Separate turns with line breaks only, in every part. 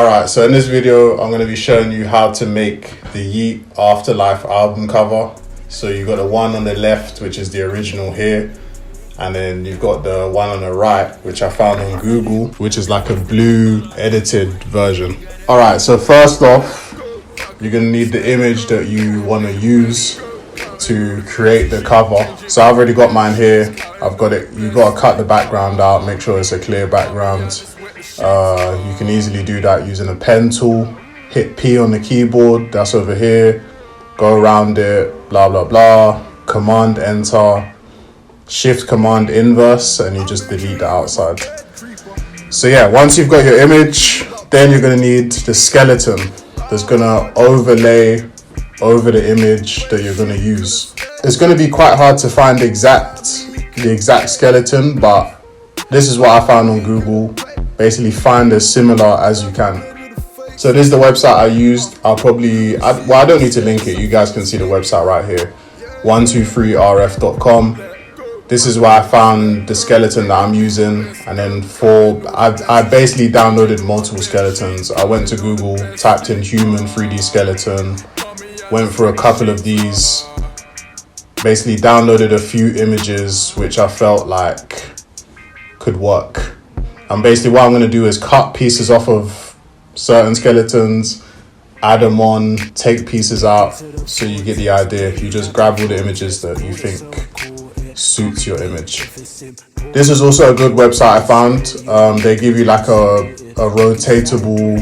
Alright, so in this video, I'm going to be showing you how to make the YEAT Afterlife album cover. So you've got the one on the left, which is the original here. And then you've got the one on the right, which I found on Google, which is like a blue edited version. Alright, so first off, you're going to need the image that you want to use to create the cover. So I've already got mine here. I've got it. You've got to cut the background out, make sure it's a clear background. You can easily do that using a pen tool. Hit P on the keyboard, that's over here. Go around it, blah, blah, blah. Command Enter, Shift Command Inverse, and you just delete the outside. So yeah, once you've got your image, then you're gonna need the skeleton that's gonna overlay over the image that you're gonna use. It's gonna be quite hard to find the exact skeleton, but this is what I found on Google. Basically find as similar as you can. So this is the website I used. I don't need to link it. You guys can see the website right here, 123rf.com. This is where I found the skeleton that I'm using. And then I basically downloaded multiple skeletons. I went to Google, typed in human 3D skeleton, went for a couple of these, basically downloaded a few images which I felt like could work. And basically what I'm going to do is cut pieces off of certain skeletons, add them on, take pieces out, so you get the idea. You just grab all the images that you think suits your image. This is also a good website I found. They give you like a rotatable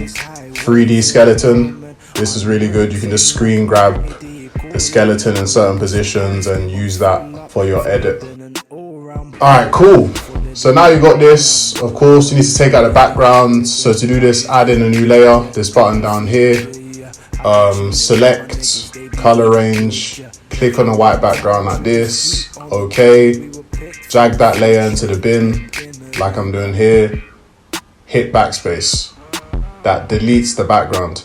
3D skeleton. This is really good. You can just screen grab the skeleton in certain positions and use that for your edit. Alright, cool. So now you've got this, of course, you need to take out the background. So to do this, add in a new layer, this button down here. Select color range, click on the white background like this. Okay, drag that layer into the bin, like I'm doing here. Hit backspace. That deletes the background.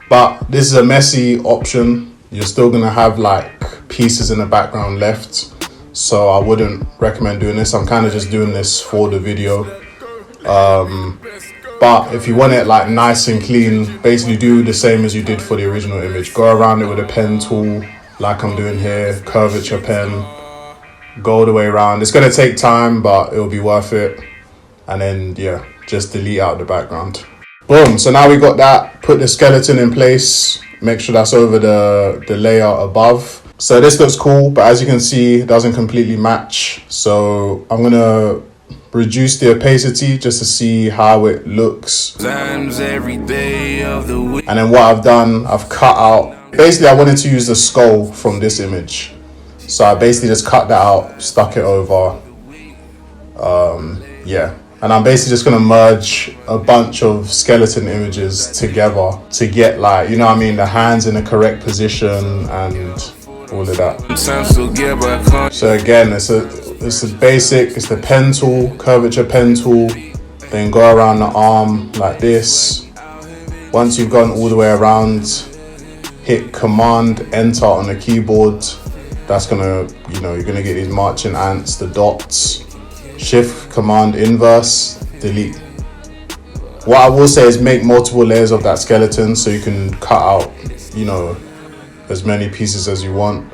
But this is a messy option. You're still gonna have like pieces in the background left. So I wouldn't recommend doing this. I'm kind of just doing this for the video. But if you want it like nice and clean, basically do the same as you did for the original image. Go around it with a pen tool, like I'm doing here, curvature pen, go all the way around. It's gonna take time, but it'll be worth it. And then yeah, just delete out the background. Boom, so now we got that. Put the skeleton in place. Make sure that's over the layer above. So this looks cool, but as you can see, it doesn't completely match. So I'm gonna reduce the opacity just to see how it looks. And then what I've done, I've cut out, basically I wanted to use the skull from this image. So I basically just cut that out, stuck it over, yeah. And I'm basically just gonna merge a bunch of skeleton images together to get like, you know what I mean, the hands in the correct position and all of that. So again, it's a basic, it's the pen tool, curvature pen tool, then go around the arm like this. Once you've gone all the way around, hit Command Enter on the keyboard. That's gonna, you're gonna get these marching ants, the dots. Shift Command Inverse, delete. What I will say is make multiple layers of that skeleton so you can cut out, as many pieces as you want,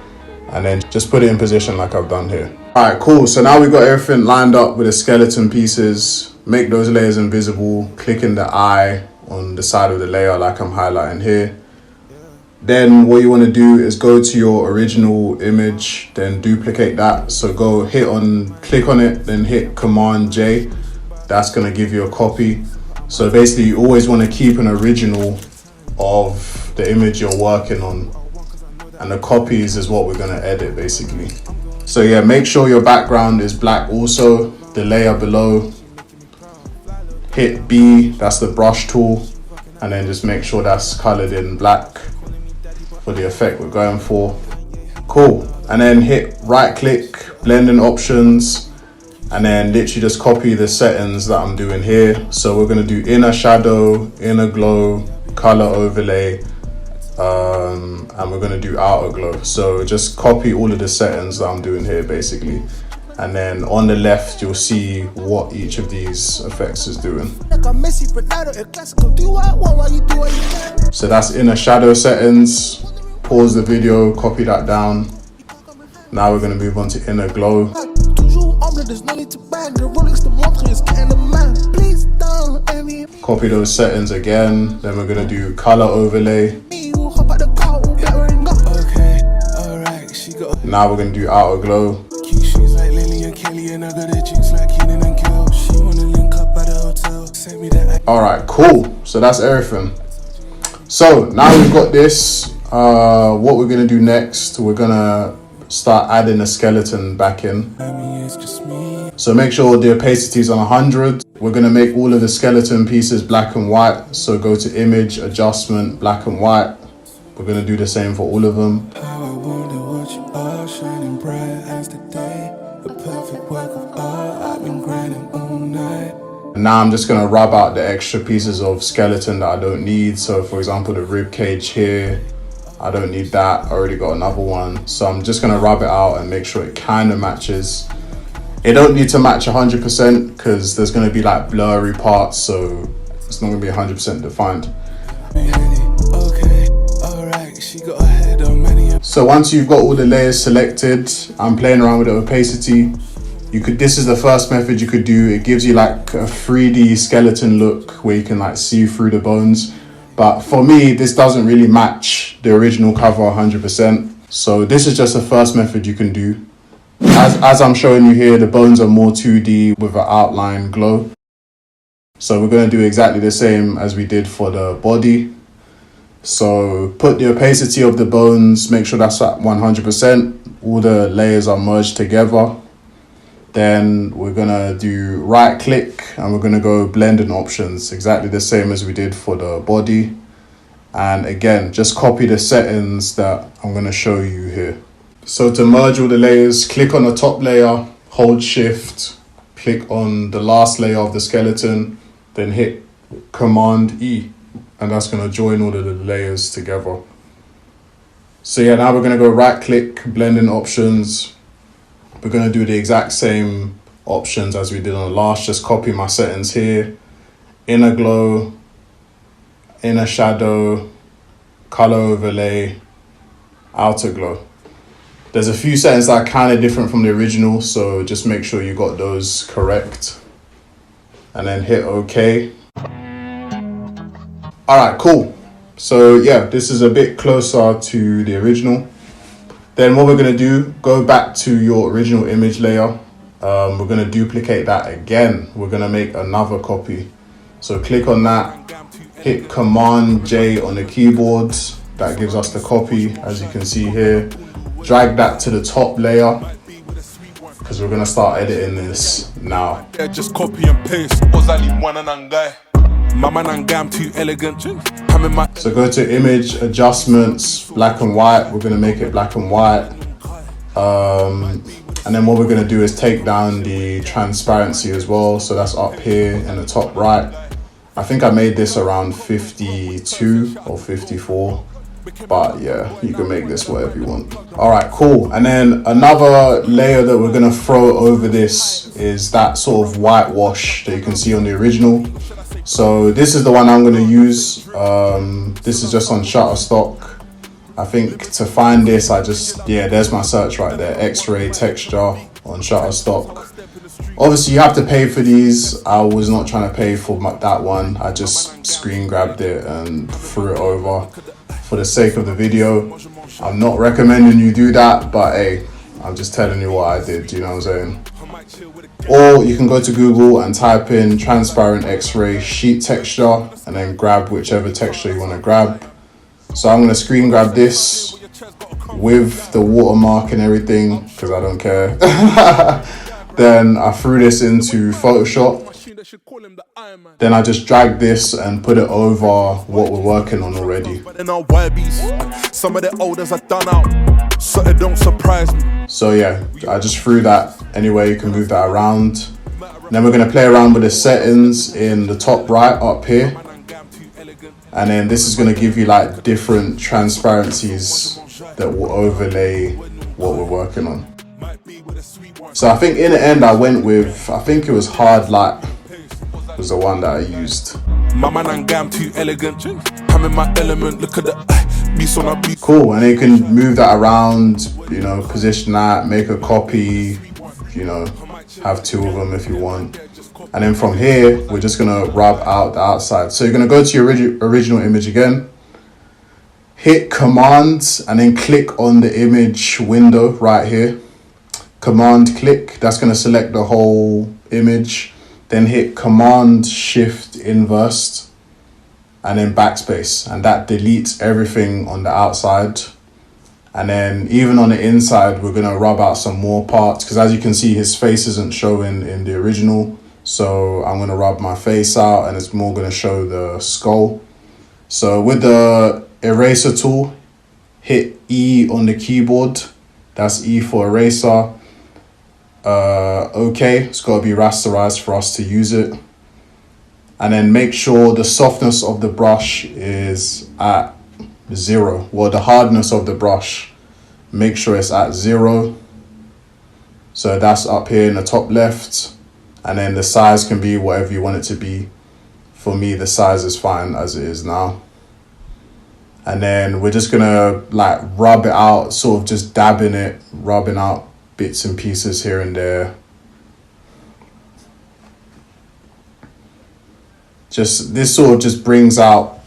and then just put it in position like I've done here. Alright, cool. So now we've got everything lined up with the skeleton pieces. Make those layers invisible. Click in the eye on the side of the layer like I'm highlighting here. Then what you want to do is go to your original image, then duplicate that. So click on it, then hit Command J. That's going to give you a copy. So basically you always want to keep an original of the image you're working on. And the copies is what we're going to edit basically. So yeah, make sure your background is black also, the layer below. Hit B, that's the brush tool. And then just make sure that's colored in black for the effect we're going for. Cool. And then hit right click, blending options, and then literally just copy the settings that I'm doing here. So we're going to do inner shadow, inner glow, color overlay, and we're going to do outer glow. So just copy all of the settings that I'm doing here basically, And then on the left, you'll see what each of these effects is doing. So that's inner shadow settings. Pause the video, copy that down. Now we're going to move on to inner glow. Copy those settings again. Then we're going to do color overlay. Now we're going to do outer glow. Alright, cool. So that's everything. So now we've got this. What we're going to do next, we're going to start adding a skeleton back in. So make sure the opacity is on 100. We're going to make all of the skeleton pieces black and white. So go to image, adjustment, black and white. We're going to do the same for all of them. And now I'm just going to rub out the extra pieces of skeleton that I don't need. So for example, the rib cage here, I don't need that. I already got another one. So I'm just going to rub it out and make sure it kind of matches. It don't need to match 100% because there's going to be like blurry parts. So it's not going to be 100% defined. So once you've got all the layers selected, I'm playing around with the opacity. This is the first method you could do. It gives you like a 3D skeleton look where you can like see through the bones. But for me, this doesn't really match the original cover 100%. So this is just the first method you can do. As I'm showing you here, the bones are more 2D with an outline glow. So we're going to do exactly the same as we did for the body. So put the opacity of the bones, make sure that's at 100%. All the layers are merged together. Then we're gonna do right click and we're gonna go blending options, exactly the same as we did for the body. And again, just copy the settings that I'm gonna show you here. So to merge all the layers, click on the top layer, hold shift, click on the last layer of the skeleton, then hit Command E, and that's gonna join all of the layers together. So yeah, now we're gonna go right click, blending options. We're going to do the exact same options as we did on the last. Just copy my settings here. Inner glow, inner shadow, color overlay, outer glow. There's a few settings that are kind of different from the original, so just make sure you got those correct. And then hit OK. Alright, cool. So yeah, this is a bit closer to the original. Then what we're going to do, go back to your original image layer. We're going to duplicate that again. We're going to make another copy. So click on that, hit Command J on the keyboard. That gives us the copy, as you can see here. Drag that to the top layer because we're going to start editing this now.
Yeah, just copy and paste. I'm too elegant.
So go to image, adjustments, black and white. We're going to make it black and white. And then what we're going to do is take down the transparency as well. So that's up here in the top right. I think I made this around 52 or 54. But yeah, you can make this whatever you want. All right, cool. And then another layer that we're going to throw over this is that sort of whitewash that you can see on the original. So this is the one I'm going to use. This is just on Shutterstock. I think to find this, there's my search right there. X-ray texture on Shutterstock. Obviously you have to pay for these. I was not trying to pay for that one. I just screen grabbed it and threw it over for the sake of the video. I'm not recommending you do that, but hey, I'm just telling you what I did, you know what I'm saying? Or you can go to Google and type in transparent X-ray sheet texture and then grab whichever texture you want to grab. So I'm going to screen grab this with the watermark and everything because I don't care. Then I threw this into Photoshop. Then I just dragged this and put it over what we're working on already.
Some of the olders are done out, so it don't surprise me.
So yeah, I just threw that. Anyway, you can move that around. Then we're going to play around with the settings in the top right up here. And then this is going to give you like different transparencies that will overlay what we're working on. So I think in the end I went with, I think it was Hard Light was the one that I used.
My man and I'm too elegant. I'm in my element, look at the beast on a beat.
Cool, and then you can move that around, you know, position that, make a copy, you know, have two of them if you want. And then from here, we're just gonna rub out the outside. So you're gonna go to your original image again, hit Command, and then click on the image window right here. Command click, that's gonna select the whole image. Then hit Command Shift Inverse, and then backspace, and that deletes everything on the outside. And then even on the inside, we're gonna rub out some more parts, because as you can see, his face isn't showing in the original. So I'm gonna rub my face out, and it's more gonna show the skull. So with the eraser tool, hit E on the keyboard. That's E for eraser. Okay, it's gotta be rasterized for us to use it. And then make sure the softness of the brush is at 0. Well, the hardness of the brush, make sure it's at 0. So that's up here in the top left. And then the size can be whatever you want it to be. For me, the size is fine as it is now. And then we're just gonna like rub it out, sort of just dabbing it, rubbing out bits and pieces here and there. Just this sort of just brings out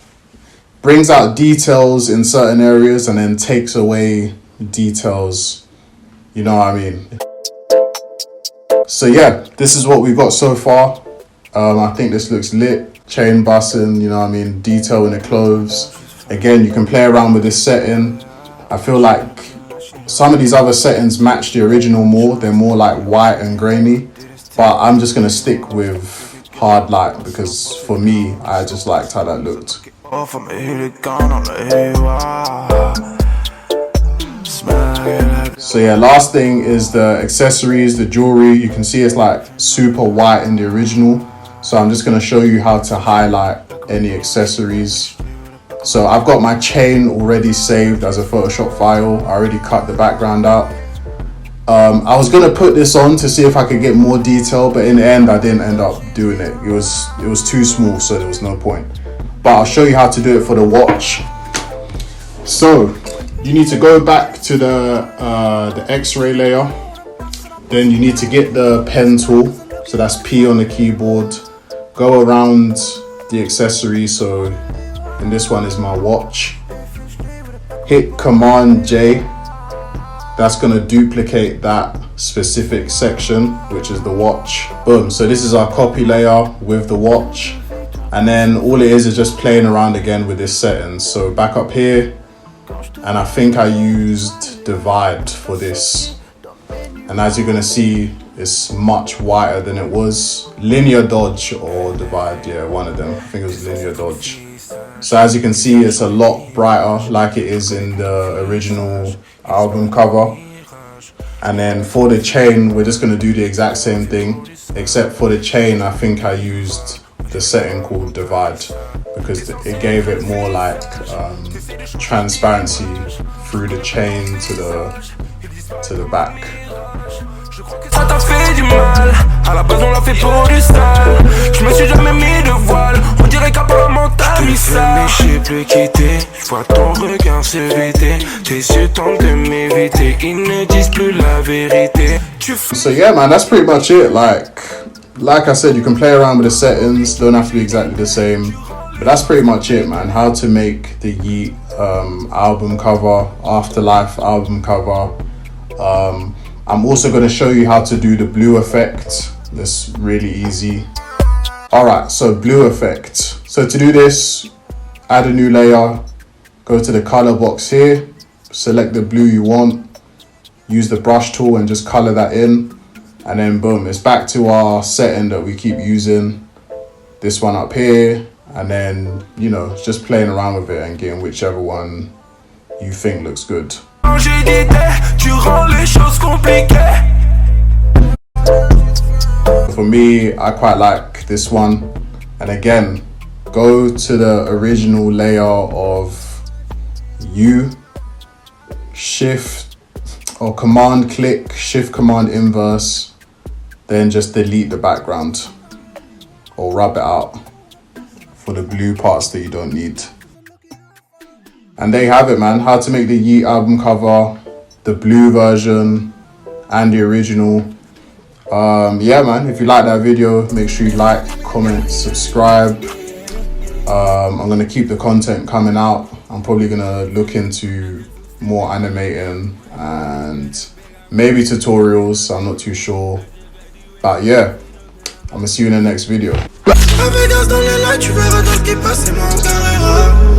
details in certain areas and then takes away details, you know what I mean? So yeah, this is what we've got so far. I think this looks lit. Chain button, you know what I mean? Detail in the clothes. Again, you can play around with this setting. I feel like some of these other settings match the original more. They're more like white and grainy, but I'm just gonna stick with Hard Light because for me, I just liked how that looked. So yeah, last thing is the accessories, the jewelry. You can see it's like super white in the original. So I'm just gonna show you how to highlight any accessories. So I've got my chain already saved as a Photoshop file. I already cut the background out. I was gonna put this on to see if I could get more detail, but in the end, I didn't end up doing it. It was too small, so there was no point. But I'll show you how to do it for the watch. So you need to go back to the X-ray layer. Then you need to get the pen tool. So that's P on the keyboard. Go around the accessory. So and this one is my watch. Hit Command J. That's gonna duplicate that specific section, which is the watch. Boom, so this is our copy layer with the watch. And then all it is just playing around again with this setting. So back up here, and I think I used divide for this. And as you're gonna see, it's much whiter than it was. Linear dodge or divide, yeah, one of them. I think it was linear dodge. So as you can see, it's a lot brighter like it is in the original album cover. And then for the chain, we're just gonna do the exact same thing, except for the chain, I think I used the setting called divide because it gave it more like transparency through the chain to the back.
Ça t'a fait du mal, à la base on l'a fait pour du style. Je me suis jamais mis de voile, on dirait qu'apparemment t'as mis ça. Mais je sais plus quitter, je vois ton regard se vider. Tes yeux tentent de m'éviter, ils ne disent plus la vérité.
So yeah man, that's pretty much it. Like I said, you can play around with the settings, don't have to be exactly the same. But that's pretty much it man, how to make the YEAT album cover, Afterlife album cover. I'm also going to show you how to do the blue effect. That's really easy. Alright, so blue effect. So to do this, add a new layer, go to the color box here, select the blue you want, use the brush tool and just color that in. And then boom, it's back to our setting that we keep using. This one up here. And then, you know, just playing around with it and getting whichever one you think looks good. For me, I quite like this one. And again, go to the original layer of you, shift. or command click, shift command inverse, then just delete the background or rub it out for the blue parts that you don't need. And there you have it, man. How to make the YEAT album cover, the blue version and the original. Yeah, man, if you like that video, make sure you like, comment, subscribe. I'm gonna keep the content coming out. I'm probably gonna look into more animating and maybe tutorials, I'm not too sure. But yeah, I'm gonna see you in the next video.
Avec gaz dans les lights, tu verras dans ce qui passe, c'est mon carrera.